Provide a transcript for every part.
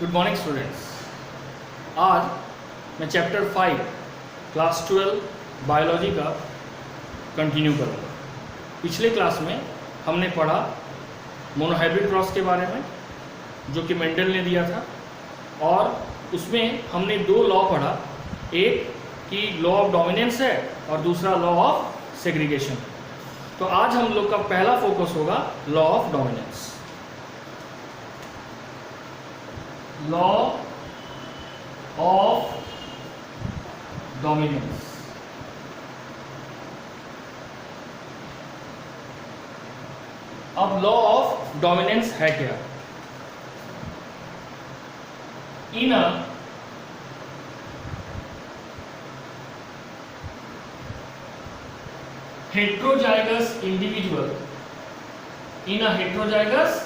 Good morning students. आज मैं chapter 5 class 12 biology का कंटिन्यू करूँगा। पिछले क्लास में हमने पढ़ा मोनोहाइब्रिड क्रॉस के बारे में जो कि मेंडल ने दिया था, और उसमें हमने दो लॉ पढ़ा, एक कि लॉ ऑफ डोमिनेंस है और दूसरा लॉ ऑफ सेग्रीगेशन। तो आज हम लोग का पहला फोकस होगा law of dominance. Law of dominance. अब लॉ ऑफ डोमिनेंस है क्या? इन अ heterozygous individual, in a heterozygous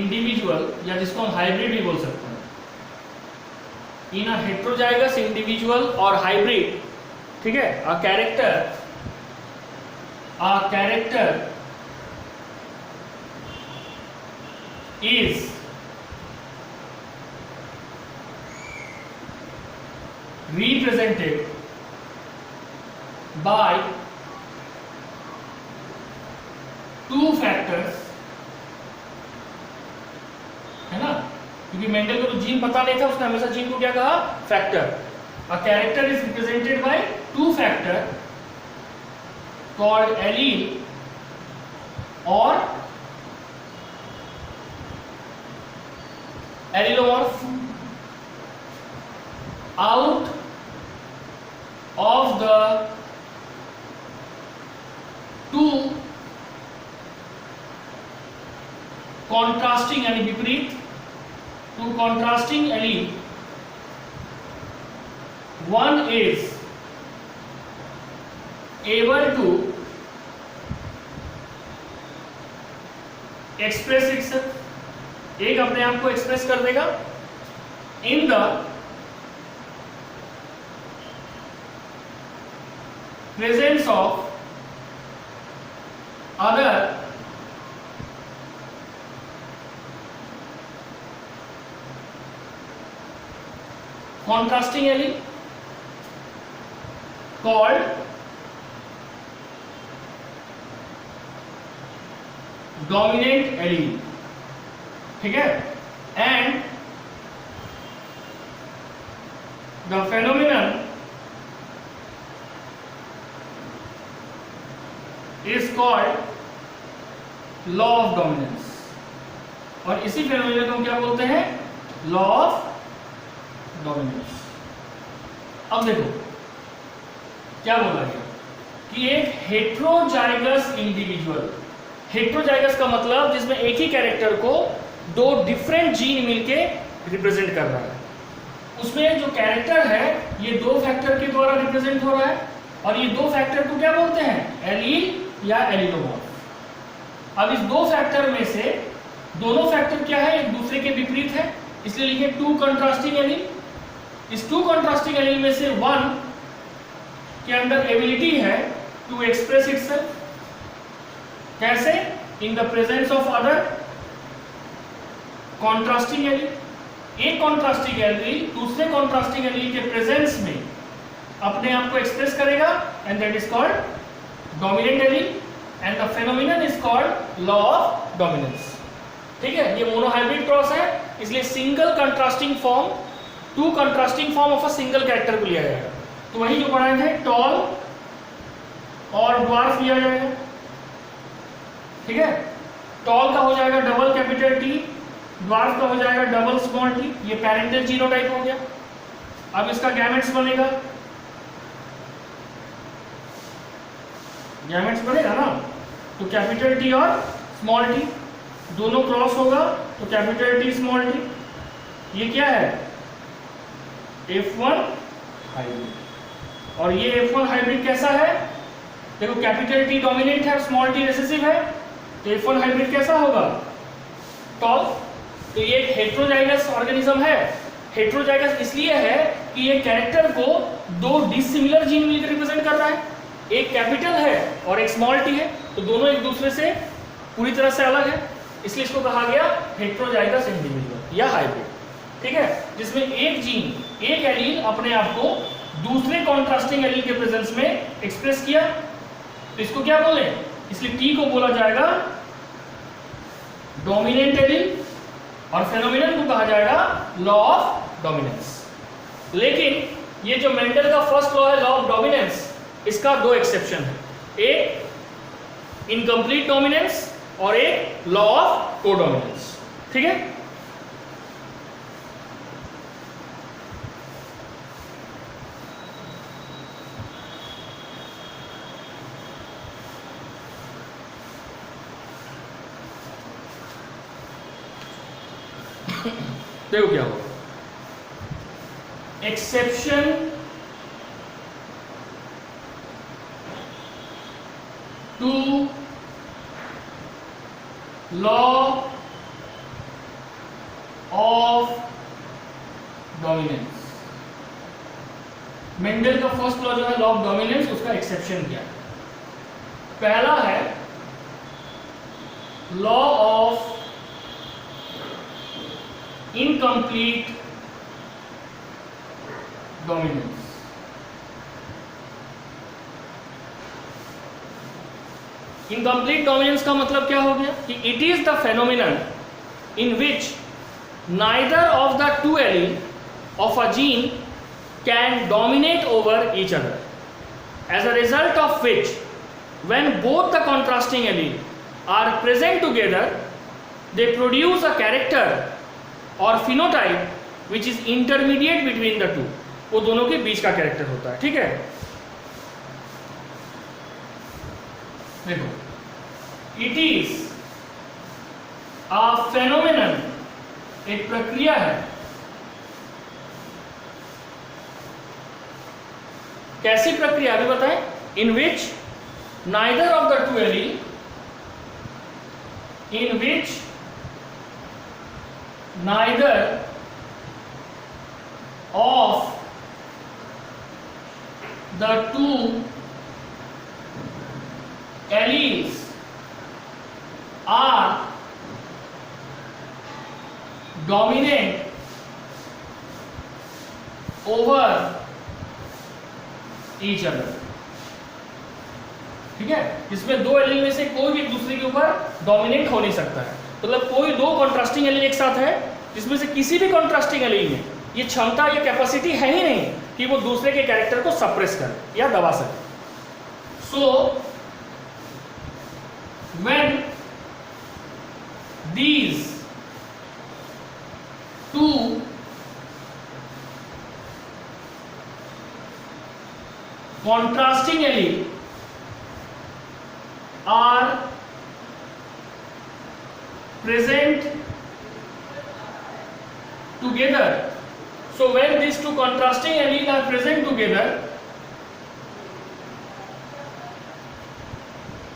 individual, या जिसको हम हाइब्रिड भी बोल सकते हैं, in a heterozygous individual और हाइब्रिड, ठीक है, a character is represented by two factors, है ना, क्योंकि मेंडल को तो जीन पता नहीं था, उसने हमेशा जीन को क्या कहा? Factor. A character is represented by two factor called allele और allelomorph out of the two contrasting यानी विपरीत, two contrasting allele, one is able to express itself, एक अपने आप को एक्सप्रेस कर देगा in the presence of other contrasting allele called dominant allele, ठीक है, and the phenomenon is called law of dominance, और इसी phenomenon को हम क्या बोलते हैं? law of dominance. अब देखो क्या बोला गया कि एक हेट्रोजाइगस इंडिविजुअल, हेट्रोजाइगस का मतलब जिसमें एक ही कैरेक्टर को दो डिफरेंट जीन मिलके रिप्रेजेंट कर रहा है, उसमें जो कैरेक्टर है ये दो फैक्टर के द्वारा रिप्रेजेंट हो रहा है, और ये दो फैक्टर को क्या बोलते हैं? एलील या एलिलोमॉर्फ। अब इस दो फैक्टर में से दोनों फैक्टर क्या है? एक दूसरे के विपरीत है, इसलिए लिखे टू कंट्रास्टिंग एलील। इस टू कंट्रास्टिंग एलील में से वन के अंदर एबिलिटी है टू एक्सप्रेस इटसेल्फ, कैसे? In the presence of other contrasting allele. एक कॉन्ट्रास्टिंग एलील दूसरे कॉन्ट्रास्टिंग एलील के प्रेजेंस में अपने आप को एक्सप्रेस करेगा, and that is called dominant allele, and the phenomenon is called law of dominance. ठीक है, ये मोनोहाइब्रिड क्रॉस है, इसलिए single contrasting form, two contrasting form of a single character को लिया जाएगा। तो वही जो पढ़ाए थे, टॉल और ड्वार्फ लिया जाएगा, ठीक है। टॉल का हो जाएगा डबल कैपिटल टी, ड्वार्फ का हो जाएगा डबल स्मॉल टी। ये पैरेंटल जीनोटाइप हो गया। अब इसका गैमेट्स बनेगा, गैमेट्स बनेगा ना, तो कैपिटल टी और स्मॉल टी दोनों क्रॉस होगा, तो कैपिटल टी स्मॉल टी। ये क्या है? F1 hybrid. और ये F1 हाइब्रिड कैसा है? देखो, कैपिटल टी डोमिनेंट है, स्मॉल टी रिसेसिव है, तो F1 हाइब्रिड कैसा होगा? टॉल। तो ये एक हेट्रोजाइगस ऑर्गेनिज्म है। हेट्रोजाइगस इसलिए है कि ये कैरेक्टर को दो डिसिमिलर जीन मिलकर रिप्रेजेंट कर रहा है, एक कैपिटल है और एक स्मॉल टी है, तो दोनों एक दूसरे से पूरी तरह से अलग है, इसलिए इसको कहा गया हेट्रोजाइगस इंडिविजुअल या हाइब्रिड। ठीक है, जिसमें एक जीन, एक एलील अपने आप को दूसरे कॉन्ट्रास्टिंग एलील के प्रेजेंस में एक्सप्रेस किया, तो इसको क्या बोले, इसलिए टी को बोला जाएगा डोमिनेंट एलील और फेनोमेनन को कहा जाएगा लॉ ऑफ डोमिनेंस। लेकिन ये जो मेंडल का फर्स्ट लॉ है, लॉ ऑफ डोमिनेंस, इसका दो एक्सेप्शन है, एक इनकम्प्लीट डोमिनेंस और एक लॉ ऑफ कोडोमिनेंस। ठीक है, देखो क्या होगा, exception to law of dominance. Mendel का फर्स्ट लॉ जो है लॉ ऑफ डोमिनेंस, उसका एक्सेप्शन किया। पहला है law of incomplete dominance. Incomplete dominance का मतलब क्या हो गया कि it is the phenomenon in which neither of the two allele of a gene can dominate over each other, as a result of which when both the contrasting allele are present together they produce a character or phenotype which is intermediate between the two। वो दोनों के बीच का character होता है। ठीक है, देखो, it is a phenomenon, एक प्रक्रिया है, कैसी प्रक्रिया अभी बताएं, इन विच neither of the two allele, in which neither of the two alleles are dominant over each other। ठीक है, इसमें दो एलील में से कोई भी दूसरे के ऊपर डोमिनेट हो नहीं सकता है। मतलब कोई दो कॉन्ट्रास्टिंग एलील एक साथ है जिसमें से किसी भी कॉन्ट्रास्टिंग एलील में ये क्षमता, ये कैपेसिटी है ही नहीं कि वो दूसरे के कैरेक्टर को सप्रेस करे या दबा सके। So when these two contrasting allele are present together, so when these two contrasting alleles are present together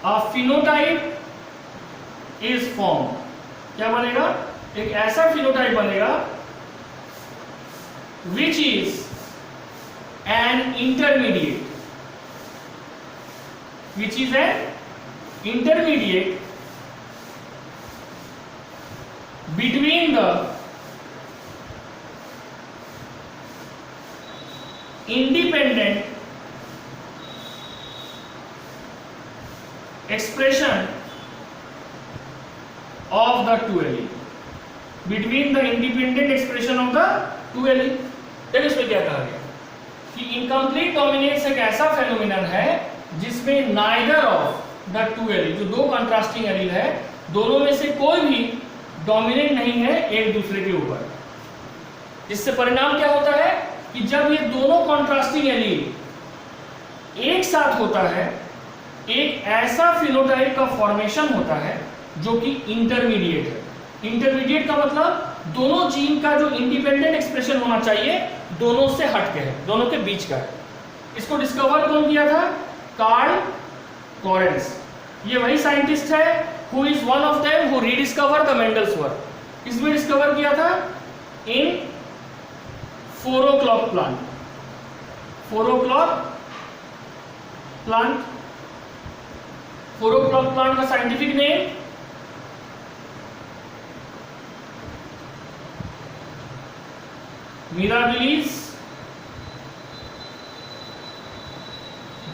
a phenotype is formed। क्या बनेगा, एक ऐसा phenotype बनेगा which is an intermediate, which is an intermediate between the independent expression of the two allele, between the independent expression of the two allele। देखिए इसमें क्या कहा गया कि इनकम्प्लीट डोमिनेंस एक ऐसा फेनोमेनन है जिसमें neither of the two allele, जो दो कंट्रास्टिंग एलील है, दोनों में से कोई भी डोमिनेट नहीं है एक दूसरे के ऊपर। जिससे परिणाम क्या होता है कि जब ये दोनों कंट्रास्टिंग एलील एक साथ होता है, एक ऐसा फिनोटाइप का फॉर्मेशन होता है जो कि इंटरमीडिएट है। इंटरमीडिएट का मतलब दोनों जीन का जो इंडिपेंडेंट एक्सप्रेशन होना चाहिए दोनों से हटके है, दोनों के बीच का है। इसको डिस्कवर कौन किया था, कार्ल लॉरेंस। ये वही साइंटिस्ट है who is one of them who rediscover the Mendel's work. इसमें डिस्कवर किया था इन 4 o'clock plant. 4 o'clock plant, 4 o'clock plant का साइंटिफिक नेम मिराबिलिस,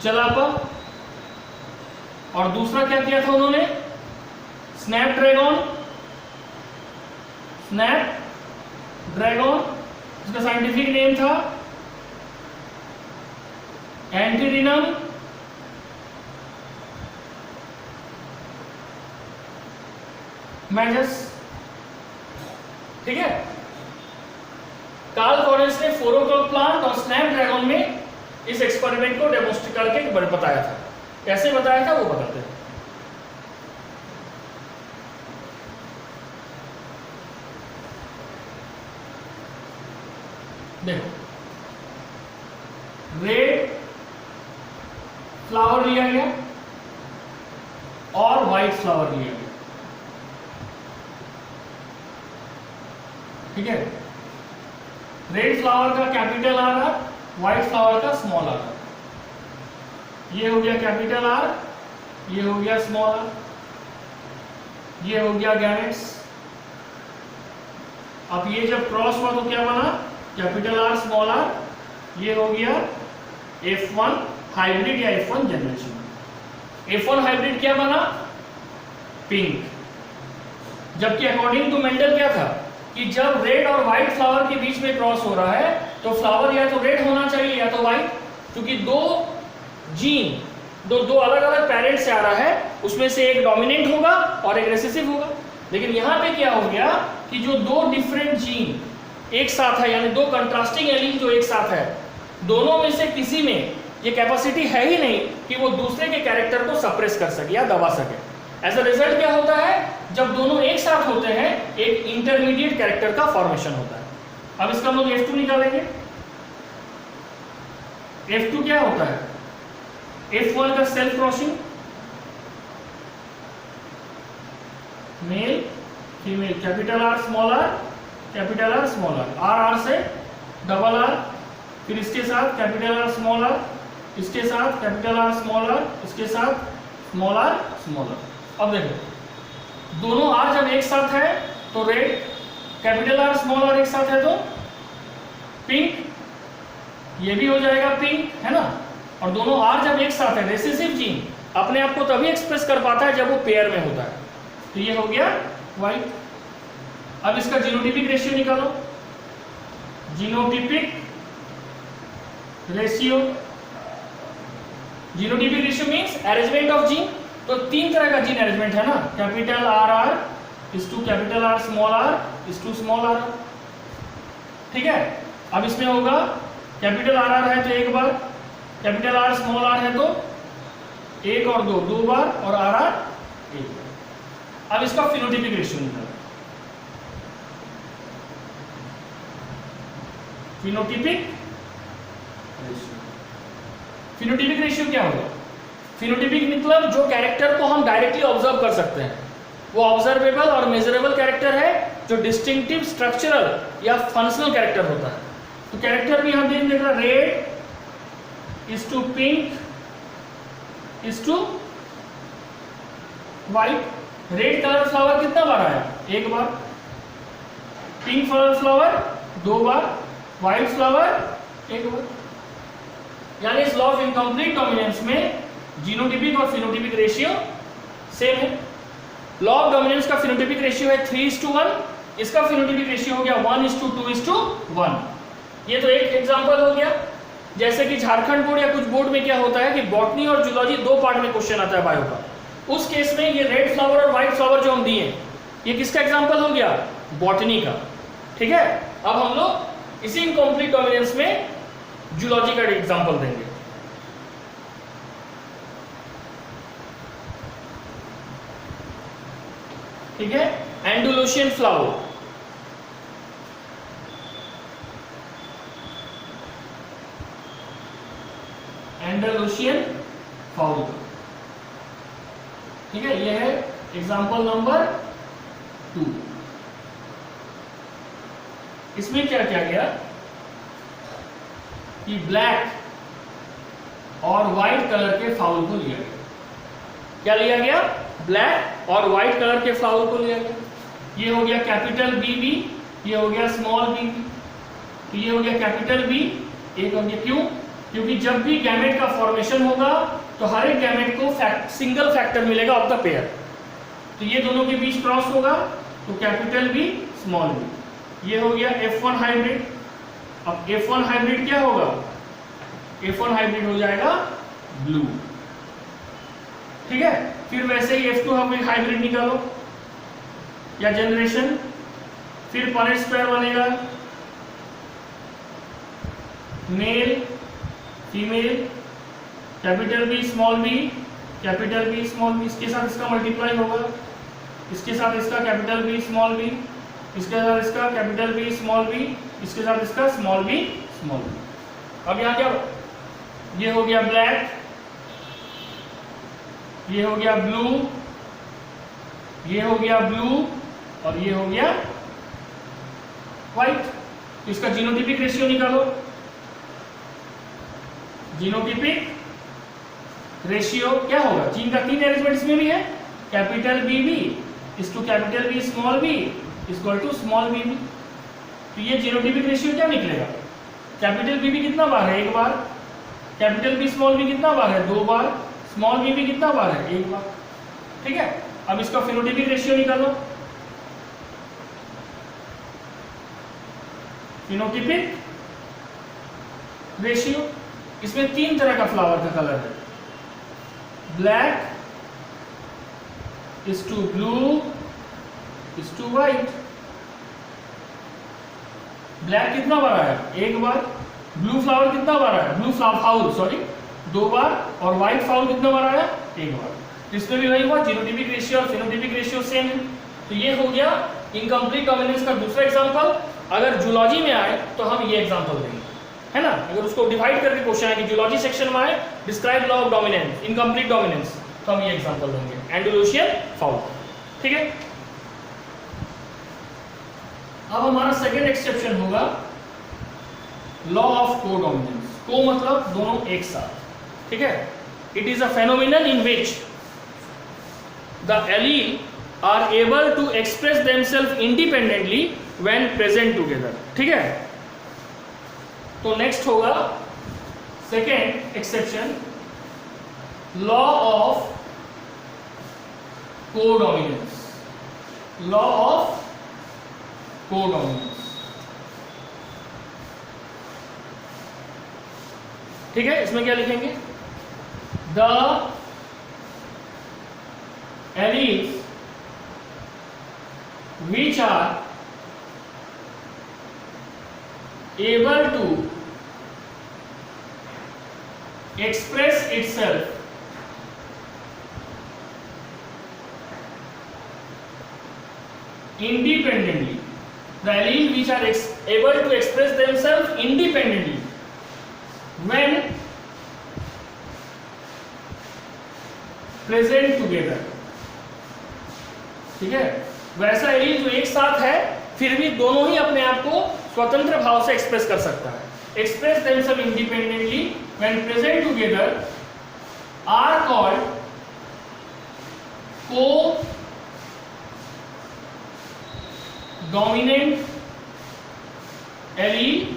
जलापा, और दूसरा क्या किया था उन्होंने, स्नैपड्रैगन, इसका साइंटिफिक नेम था एंटीरिनम मैजस। ठीक है, कार्ल कॉरेंस ने फोरोकॉल प्लांट और स्नैपड्रैगन में इस एक्सपेरिमेंट को डेमोन्स्ट्रेट करके बताया था। कैसे बताया था वो बताते हैं। देखो, रेड फ्लावर लिया गया और व्हाइट फ्लावर लिया गया। ठीक है, रेड फ्लावर का कैपिटल आर है, व्हाइट फ्लावर का स्मॉल आर। ये हो गया कैपिटल आर, ये हो गया स्मॉल आर, ये हो गया गैमेट्स। अब ये जब क्रॉस हुआ तो क्या बना, कैपिटल आर स्मॉल आर, ये हो गया F1 हाइब्रिड या F1 जनरेशन। F1 हाइब्रिड क्या बना, पिंक। जबकि अकॉर्डिंग टू मेंडल क्या था कि जब रेड और व्हाइट फ्लावर के बीच में क्रॉस हो रहा है तो फ्लावर या तो रेड होना चाहिए या तो व्हाइट, क्योंकि दो जीन दो अलग अलग पेरेंट्स से आ रहा है, उसमें से एक डोमिनेंट होगा और एक रिसेसिव होगा। लेकिन यहाँ पे क्या हो गया कि जो दो डिफरेंट जीन एक साथ है, यानी दो कंट्रास्टिंग एलील जो एक साथ है, दोनों में से किसी में ये कैपेसिटी है ही नहीं कि वो दूसरे के कैरेक्टर को सप्रेस कर सके या दबा सके। एज अ रिजल्ट क्या होता है, जब दोनों एक साथ होते हैं एक इंटरमीडिएट कैरेक्टर का फॉर्मेशन होता है। अब इसका हम लोग F2 निकालेंगे। F2 क्या होता है, F1 का self crossing, male female, capital R small r, capital R small r, R R से डबल आर, फिर इसके साथ कैपिटल आर स्मॉल आर, इसके साथ कैपिटल आर स्मॉल आर, इसके साथ स्मॉल आर स्मॉल आर। अब देखो, दोनों आर जब एक साथ है तो red, capital R small r एक साथ है तो पिंक, ये भी हो जाएगा पिंक, है ना। और दोनों आर जब एक साथ है, रिसेसिव जीन अपने आप को तभी एक्सप्रेस कर पाता है जब वो पेयर में होता है, तो ये हो गया व्हाइट। अब इसका जीनोटिपिक रेशियो निकालो, genotypic ratio, genotypic ratio means arrangement of gene. तो तीन तरह का जीन अरेंजमेंट है ना, capital R R is to capital R small r is to small r. ठीक है, अब इसमें होगा कैपिटल आर आर है तो एक बार, कैपिटल आर स्मॉल आर है तो एक और दो बार, और आर आर एक बार। अब इसका फिनोटिपिक रेशियो निकालो, फिनोटिपिक रेशियो। फिनोटिपिक रेशियो क्या होगा, फिनोटिपिक मतलब जो कैरेक्टर को हम डायरेक्टली ऑब्जर्व कर सकते हैं, वो ऑब्जर्वेबल और मेजरेबल कैरेक्टर है जो डिस्टिंक्टिव स्ट्रक्चरल या फंक्शनल कैरेक्टर होता है। तो कैरेक्टर भी हम देख रहा, red is to pink is to white. Red colour flower कितना बार आया, एक बार, पिंक कलर फ्लावर दो बार, व्हाइट फ्लावर एक बार। यानी इस लॉ ऑफ इनकम्प्लीट डोमिनेंस में जीनोटिपिक और फिनोटिपिक रेशियो सेम है। लॉ ऑफ डोमिनेंस का फिनोटिपिक रेशियो है 3:1, इसका फिनोटिपिक रेशियो हो गया 1:2:1। ये तो एक एग्जांपल हो गया। जैसे कि झारखंड बोर्ड या कुछ बोर्ड में क्या होता है कि बॉटनी और जूलॉजी दो पार्ट में क्वेश्चन आता है बायो का, उस केस में ये रेड फ्लावर और व्हाइट फ्लावर जो हम दिए, ये किसका एग्जांपल हो गया, बॉटनी का। ठीक है, अब हम लोग इसी इनकम्प्लीट डोमिनेंस में जूलॉजी का एग्जांपल देंगे। ठीक है, एंडुलोशियन फ्लावर, एंडुलोशियन फ्लावर। ठीक है, यह है एग्जांपल नंबर 2। इसमें क्या किया गया कि ब्लैक और व्हाइट कलर के फ्लावर को लिया गया। क्या लिया गया, ब्लैक और व्हाइट कलर के फ्लावर को लिया गया। ये हो गया कैपिटल BB, ये हो गया स्मॉल BB। तो ये हो गया कैपिटल बी, एक हो गया क्यू, क्योंकि जब भी गैमेट का फॉर्मेशन होगा तो हर एक गैमेट को सिंगल फैक्टर मिलेगा ऑफ द पेयर, तो ये दोनों के बीच क्रॉस होगा तो कैपिटल बी स्मॉल बी। ये हो गया F1 हाइब्रिड। अब F1 हाइब्रिड क्या होगा? F1 हाइब्रिड हो जाएगा ब्लू, ठीक है। फिर वैसे ही F2 हाइब्रिड निकालो या जनरेशन, फिर पनेट स्क्वायर बनेगा, male female, capital B small b, capital B small b, इसके साथ इसका मल्टीप्लाई होगा, इसके साथ इसका कैपिटल बी स्मॉल बी, इसके साथ इसका कैपिटल बी स्मॉल बी, इसके साथ इसका स्मॉल बी स्मॉल बी। अब यहाँ क्या, ये हो गया ब्लैक, ये हो गया ब्लू, ये हो गया ब्लू और ये हो गया व्हाइट। तो इसका जीनोटिपिक रेशियो निकालो। जीनोटिपिक रेशियो क्या होगा? जीन का 3 अरेंजमेंट इसमें भी है, capital B B is to capital B small b equal to small b b. तो ये जीनोटिपिक रेशियो क्या निकलेगा? कैपिटल बी बी कितना बार है? 1 बार। कैपिटल बी स्मॉल बी कितना बार है? 2 बार। स्मॉल बी बी कितना बार है? 1 बार, ठीक है। अब इसका फिनोटिपिक रेशियो निकालो। फिनोटिपिक रेशियो, इसमें 3 तरह का फ्लावर का कलर है, black is to blue is to white. Black कितना बार आया? 1 बार। ब्लू फ्लावर कितना बार आया? ब्लू फाउल सॉरी 2 बार। और व्हाइट फाउल कितना बार आया? 1 बार। इसमें भी वही हुआ, जीनोटिपिक रेशियो और फिनोटिपिक रेशियो सेम है। तो ये हो गया इनकम्प्लीट डोमिनेंस का दूसरा एग्जांपल। अगर जूलॉजी में आए तो हम ये एग्जांपल देंगे, है ना। अगर उसको डिवाइड करके क्वेश्चन है कि जूलॉजी सेक्शन में आए describe law of dominance incomplete dominance, तो हम ये एग्जांपल देंगे, एंडलुसियन फाउल, ठीक है। अब हमारा सेकंड एक्सेप्शन होगा लॉ ऑफ कोडोमिनेंस। को मतलब दोनों एक साथ, ठीक है। It is a phenomenon in which the allele are able to express themselves independently when present together, ठीक है। तो नेक्स्ट होगा second exception, law of codominance. Law of codominance, ठीक है। इसमें क्या लिखेंगे? The alleles which are able to express itself independently, the allele which are able to express themselves independently when present together, ठीक है। वैसा एलील जो एक साथ है फिर भी दोनों ही अपने आप को स्वतंत्र भाव से एक्सप्रेस कर सकता है, express themselves independently when present together, are called codominant allele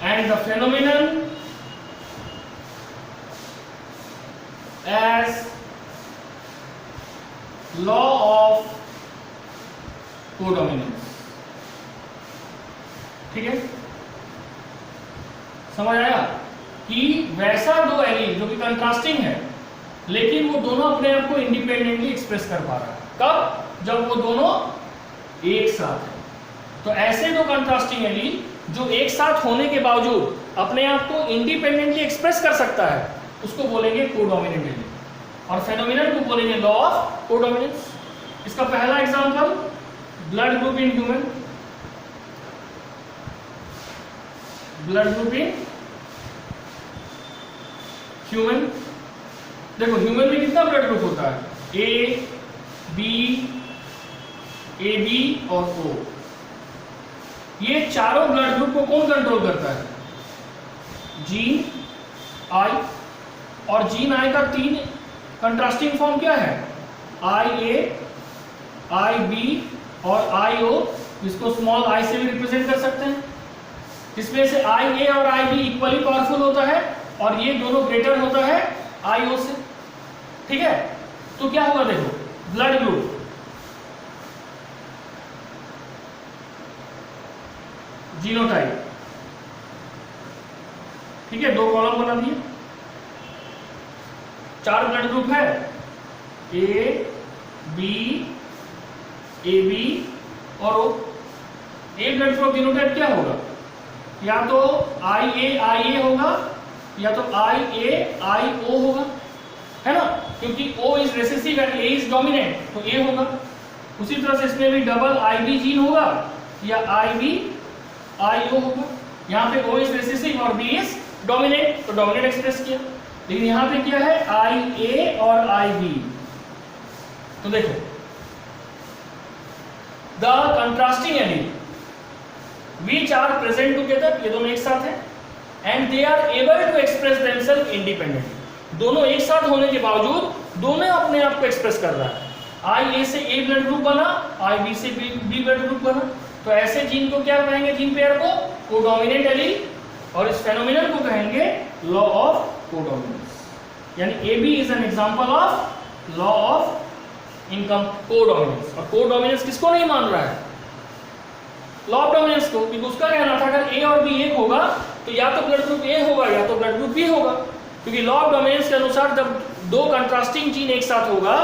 and the phenomenon as law of codominance, ठीक है। समझ आया कि वैसा दो एलील जो कि कंट्रास्टिंग है लेकिन वो दोनों अपने आप को इंडिपेंडेंटली एक्सप्रेस कर पा रहा है, कब? जब वो दोनों एक साथ है। तो ऐसे दो कंट्रास्टिंग एलील जो एक साथ होने के बावजूद अपने आप को इंडिपेंडेंटली एक्सप्रेस कर सकता है उसको बोलेंगे कोडोमिनेंट एलील, और फेनोमेनन को बोलेंगे लॉ ऑफ कोडोमिनेंस। इसका पहला example blood group in human. Blood group in human, देखो ह्यूमन में कितना ब्लड ग्रुप होता है? ए बी और ओ। ये चारों ब्लड ग्रुप को कौन कंट्रोल करता है? जीन आई, और जीन आई का 3 कंट्रास्टिंग फॉर्म क्या है? आई ए, आई बी और आई ओ इसको स्मॉल आई से भी रिप्रेजेंट कर सकते हैं, जिसमें से आई ए और आई बी इक्वली पावरफुल होता है और ये दोनों ग्रेटर होता है आई ओ से। ठीक है, तो क्या होगा देखो, ब्लड ग्रुप जीनोटाइप, ठीक है, 2 कॉलम बना दिए, 4 ब्लड ग्रुप है, ए बी और ओ। ए ब्लड ग्रुप जीनोटाइप क्या होगा, या तो आई ए होगा या तो आई ए आई ओ होगा, है ना, क्योंकि O is recessive and A is dominant, तो A होगा। उसी तरह से इसमें भी डबल आई बी जीन होगा या आई बी आई ओ होगा। यहाँ पे O इज रिसेसिव और B इज डोमिनेंट, तो डोमिनेंट एक्सप्रेस किया। लेकिन यहाँ पे क्या है, आई ए और आई बी। तो देखो, the contrasting allele which are present together, ये दोनों एक साथ हैं, and they are able to express themselves independently, दोनों एक साथ होने के बावजूद दोनों अपने आप को एक्सप्रेस कर रहा है। आई ए से ए ब्लड ग्रुप बना, आई बी से बी ब्लड ग्रुप बना, तो ऐसे जीन को क्या कहेंगे, जीन पेयर को कोडोमिनेंट एलील, और इस फेनोमेनन को कहेंगे लॉ ऑफ कोडोमिनेंस। यानी A B is an example of law of income codominance. और कोडोमिनेंस किसको नहीं मान रहा है, लॉ ऑफ डोमिनेंस को, क्योंकि उसका कहना था अगर ए और बी एक होगा तो या तो ब्लड ग्रुप ए होगा या तो ब्लड ग्रुप बी होगा, क्योंकि लॉ ऑफ डोमिनेंस के अनुसार जब 2 कंट्रास्टिंग जीन एक साथ होगा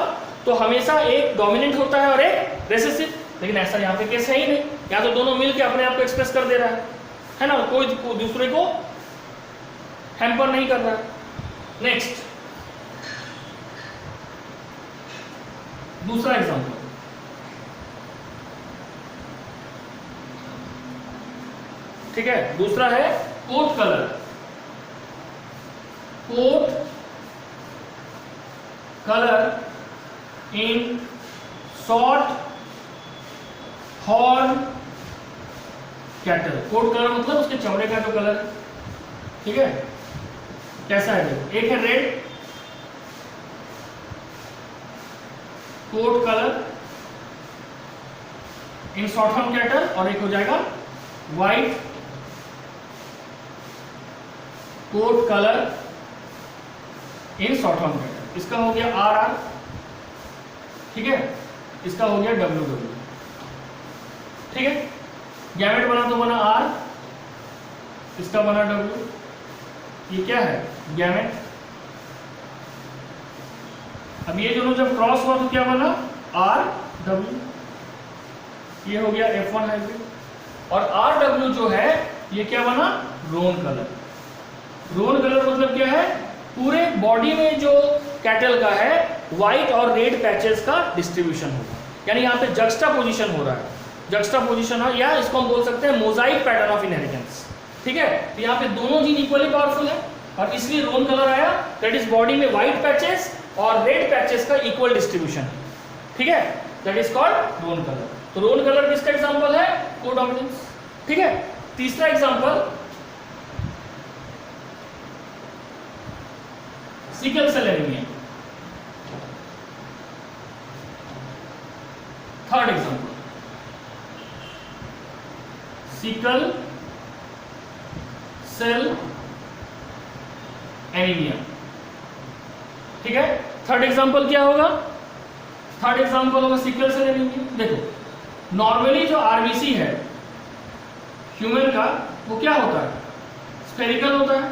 तो हमेशा एक डोमिनेंट होता है और एक रेसेसिव। लेकिन ऐसा यहाँ पे केस है ही नहीं, या तो दोनों मिलकर अपने आप को एक्सप्रेस कर दे रहा है ना, कोई दूसरे को हैम्पर नहीं कर रहा है। नेक्स्ट, दूसरा एग्जांपल, ठीक है, दूसरा है coat colour. Coat colour in short horn cattle. Coat colour मतलब उसके चमड़े का जो कलर है, ठीक है, कैसा है देखो, एक है red coat colour in short horn cattle, और एक हो जाएगा white coat colour in short horn cattle. इसका हो गया आर आर, ठीक है, इसका हो गया डब्ल्यू डब्ल्यू, ठीक है। गैमेट बना तो बना आर, इसका बना डब्ल्यू, ये क्या है, गैमेट। अब ये दोनों जब क्रॉस हुआ तो क्या बना, आर डब्ल्यू, ये हो गया F1 हाइब्रिड। और आर डब्ल्यू जो है ये क्या बना, रोन कलर। रोन कलर मतलब क्या है, पूरे बॉडी में जो कैटल का है व्हाइट और रेड पैचेस का डिस्ट्रीब्यूशन होगा, यानी यहाँ पे जक्स्टा पोजिशन हो रहा है, जक्स्टा पोजिशन है, या इसको हम बोल सकते हैं मोजाइक पैटर्न ऑफ इनहेरिटेंस, ठीक है। तो यहाँ पे दोनों जीन इक्वली पावरफुल है और इसलिए रोन कलर आया, दैट इज बॉडी में व्हाइट पैचेस और रेड पैचेस का इक्वल डिस्ट्रीब्यूशन है, ठीक है, that is called roan colour. तो रोन कलर किसका एग्जांपल है, कोडोमिनेंस, ठीक है। तीसरा example sickle cell anaemia. Third example sickle cell anaemia, ठीक है। थर्ड एग्जांपल क्या होगा, थर्ड एग्जांपल होगा सिकल सेल एनीमिया। देखो नॉर्मली जो आरबीसी है ह्यूमन का वो क्या होता है, स्फेरिकल होता है,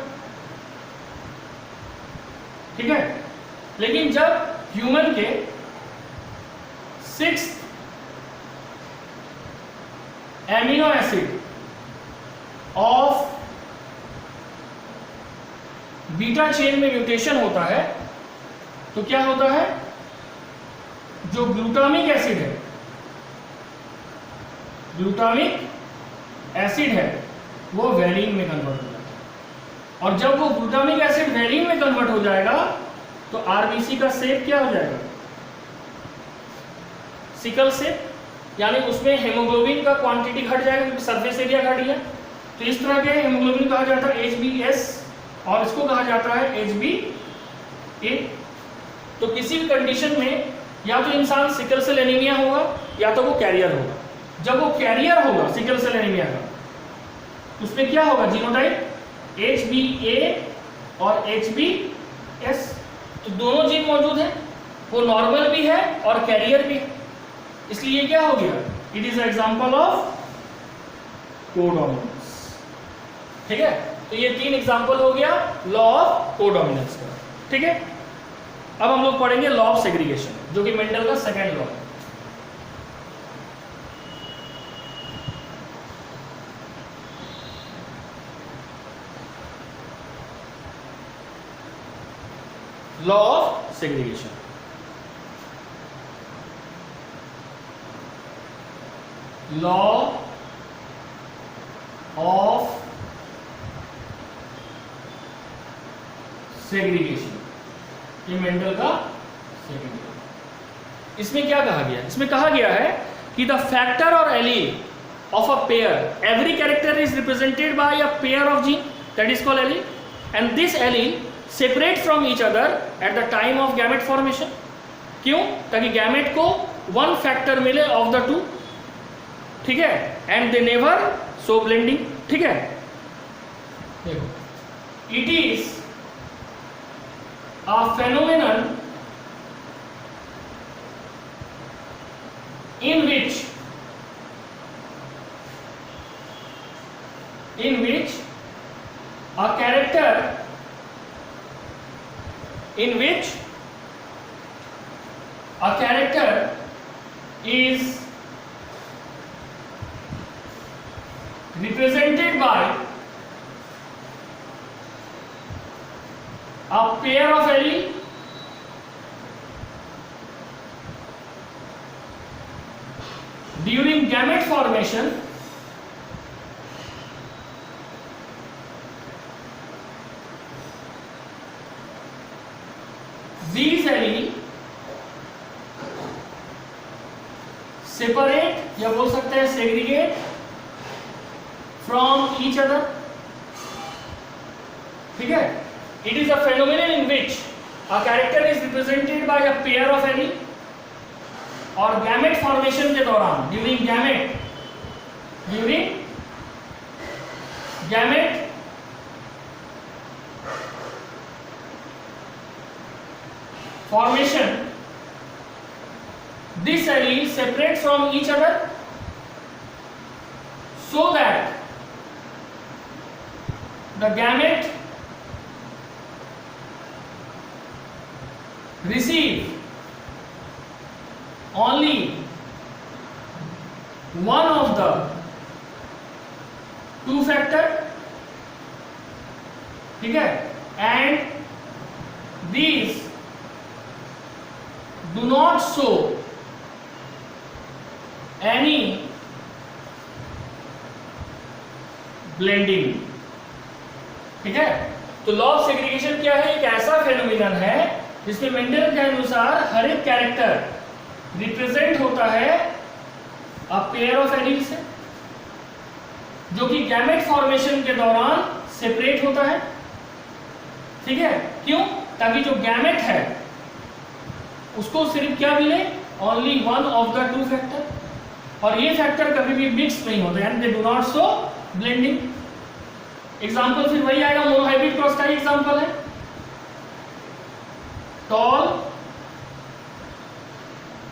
ठीक है। लेकिन जब ह्यूमन के 6 amino acid of beta chain में म्यूटेशन होता है तो क्या होता है, जो ग्लूटामिक एसिड है, ग्लूटामिक एसिड है वो वेलिन में कन्वर्ट हो जाएगा, और जब वो ग्लूटामिक एसिड वेलिन में कन्वर्ट हो जाएगा तो आरबीसी का शेप क्या हो जाएगा, सिकल शेप, यानी उसमें हेमोग्लोबिन का क्वांटिटी घट जाएगा क्योंकि सरफेस एरिया घट गया। तो इस तरह के हेमोग्लोबिन कहा जाता है HbS और इसको कहा जाता है HbA। तो किसी भी कंडीशन में या तो इंसान सिकल सेल एनीमिया होगा या तो वो कैरियर होगा, जब वो कैरियर होगा सिकल सेल एनीमिया का, उसमें क्या होगा, जीनोटाइप HbA और HbS, तो दोनों जीन मौजूद हैं, वो नॉर्मल भी है और कैरियर भी है, इसलिए ये क्या हो गया, it is example of codominance. ठीक है, तो ये 3 एग्जांपल हो गया लॉ ऑफ कोडोमिनेंस का। ठीक है, अब हम लोग पढ़ेंगे लॉ ऑफ सेग्रीगेशन, जो कि मेंडल का सेकंड लॉ है। Law of segregation, law of segregation, ये मेंडल का सेकंड लॉ। इसमें क्या कहा गया, इसमें कहा गया है कि द फैक्टर और allele of a pair, every character is represented bye a pair of gene that is called allele, and this allele separate from each other at the time of gamete formation. क्यों, ताकि gamete को one factor मिले of the to. ठीक है, and they never so blending. ठीक है, देखो, it is a phenomenon in which a character is represented by a pair of allele during gamete formation, these allele separate या बोल सकते हैं segregate from each other। ठीक है, it is a phenomenon in which a character is represented by a pair of allele, और gamete formation के दौरान during gamete formation this allele separate from each other so that the gamete receive only one of the two factor। ठीक है, and these do not show any blending। ठीक है, तो law of segregation क्या है, एक ऐसा फेनोमेनन है जिसमें मेंडल के अनुसार हर एक कैरेक्टर रिप्रेजेंट होता है अ पेयर ऑफ एलील से, जो कि गैमेट फॉर्मेशन के दौरान सेपरेट होता है। ठीक है, क्यों, ताकि जो गैमेट है उसको सिर्फ क्या मिले, only one of the two factor, और ये फैक्टर कभी भी मिक्स नहीं होते, and they do not show blending. Example फिर वही आएगा, मोनोहाइब्रिड क्रॉस का एग्जाम्पल है, tall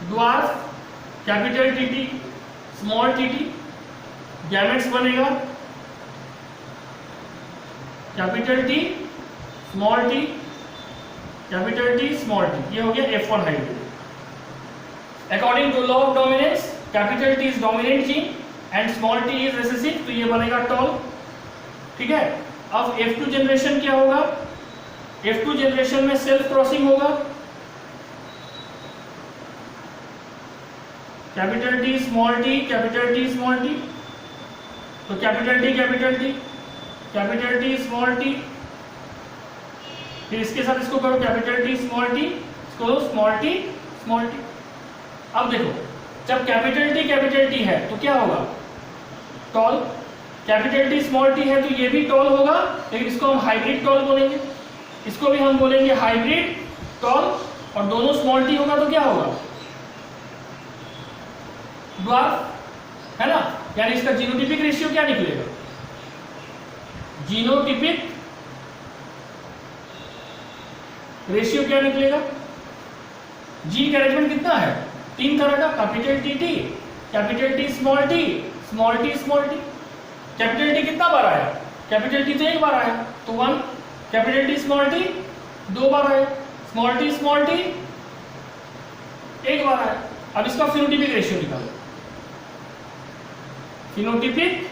dwarf, capital TT, small TT, gametes बनेगा capital T, small T, capital T, small T, ये हो गया F1 hybrid. According to law of dominance, capital T is dominant gene and small T is recessive, तो ये बनेगा toll. ठीक है, अब F2 जनरेशन क्या होगा, F2 जनरेशन में सेल्फ क्रॉसिंग होगा, capital T small T, capital T small T, तो capital T capital T, capital T small T, फिर इसके साथ इसको करो कैपिटल टी स्मॉल टी, इसको करो स्मॉल टी स्मॉल टी। अब देखो, जब कैपिटल टी है तो क्या होगा, tall, capital T small T है तो ये भी टॉल होगा, लेकिन इसको हम हाइब्रिड टॉल बोलेंगे, इसको भी हम बोलेंगे हाइब्रिड टॉल, और दोनों स्मॉल टी होगा तो क्या होगा, ड्वार्फ। है ना, यानी इसका जीनोटिपिक रेशियो क्या निकलेगा, जीनोटिपिक रेशियो क्या निकलेगा, जीन का अरेंजमेंट कितना है, 3 तरह का, capital T, capital T small T, small T small T. Capital T कितना बार आया, कैपिटल टी तो 1 बार आया तो 1, कैपिटल टी स्मॉल टी 2 बार आया, स्मॉल टी 1 बार आया। अब इसका फिनोटिपिक रेशियो निकालो, फिनोटिपिक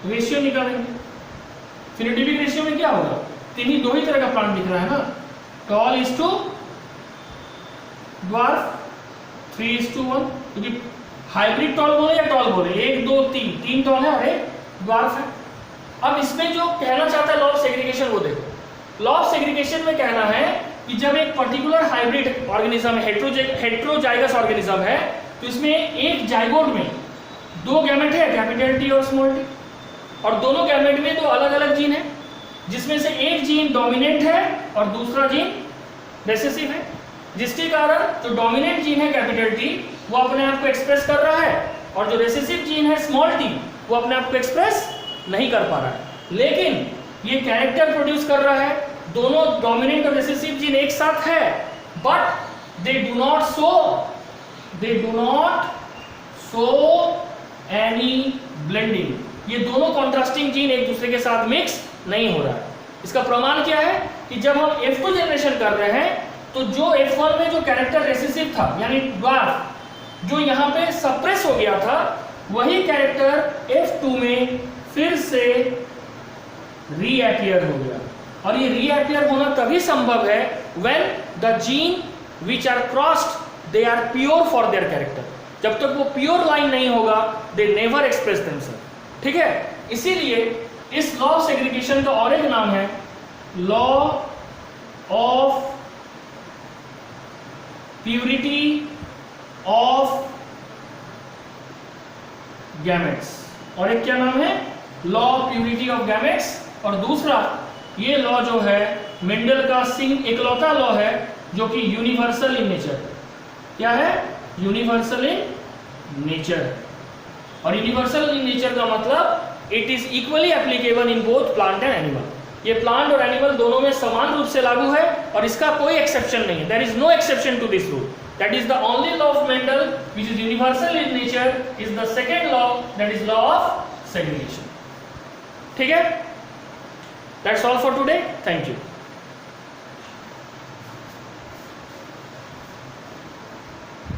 रेशियो निकालेंगे। फिनोटिपिक रेशियो में क्या होगा, 2 ही तरह का प्लांट दिख रहा है ना, टॉल इज टू ड्वार्फ, 3:1, क्योंकि हाइब्रिड टॉल बोले या टॉल बोले, 1 2 3 टॉल है और 1 ड्वार्फ है। अब इसमें जो कहना चाहता है लॉ ऑफ सेग्रीगेशन वो देखो। लॉ ऑफ सेग्रीगेशन में कहना है कि जब एक particular hybrid organism heterozygous organism है तो इसमें एक जाइगोट में 2 गैमेट है, कैपिटल टी और स्मॉल टी, और दोनों गैमेट में 2 अलग अलग जीन है, जिसमें से एक जीन डोमिनेंट है और दूसरा जीन रिसेसिव है, जिसके कारण जो डोमिनेंट जीन है कैपिटल टी वो अपने आप को एक्सप्रेस कर रहा है और जो रिसेसिव जीन है स्मॉल टी वो अपने आप को एक्सप्रेस नहीं कर पा रहा है, लेकिन ये कैरेक्टर प्रोड्यूस कर रहा है। दोनों डोमिनेंट और रिसेसिव जीन एक साथ है, but they do not show any blending. ये दोनों कॉन्ट्रास्टिंग जीन एक दूसरे के साथ मिक्स नहीं हो रहा है। इसका प्रमाण क्या है कि जब हम F2 जनरेशन कर रहे हैं तो जो F1 में जो कैरेक्टर रेसेसिव था यानी ड्वार्फ, जो यहाँ पे सप्रेस हो गया था, वही कैरेक्टर F2 में फिर से रीअपियर हो गया। और ये रीअपियर होना तभी संभव है when the gene which are crossed they are pure for their character. जब तक वो प्योर लाइन नहीं होगा दे नेवर एक्सप्रेस देमसेल्फ। ठीक है, इसीलिए इस लॉ ऑफ सेग्रीगेशन का और एक नाम है law of purity of gametes, और एक क्या नाम है law of purity of gametes. और दूसरा ये लॉ जो है मेंडल का इकलौता लॉ है जो कि यूनिवर्सल इन नेचर है। क्या है, यूनिवर्सल इन नेचर। और यूनिवर्सल इन नेचर का मतलब it is equally applicable in both plant and animal. ये प्लांट और एनिमल दोनों में समान रूप से लागू है और इसका कोई एक्सेप्शन नहीं है। There is no exception to this rule. That is the only law of Mendel which is universal in nature is the second law, that is law of segregation. ठीक है? That's all for today. Thank you.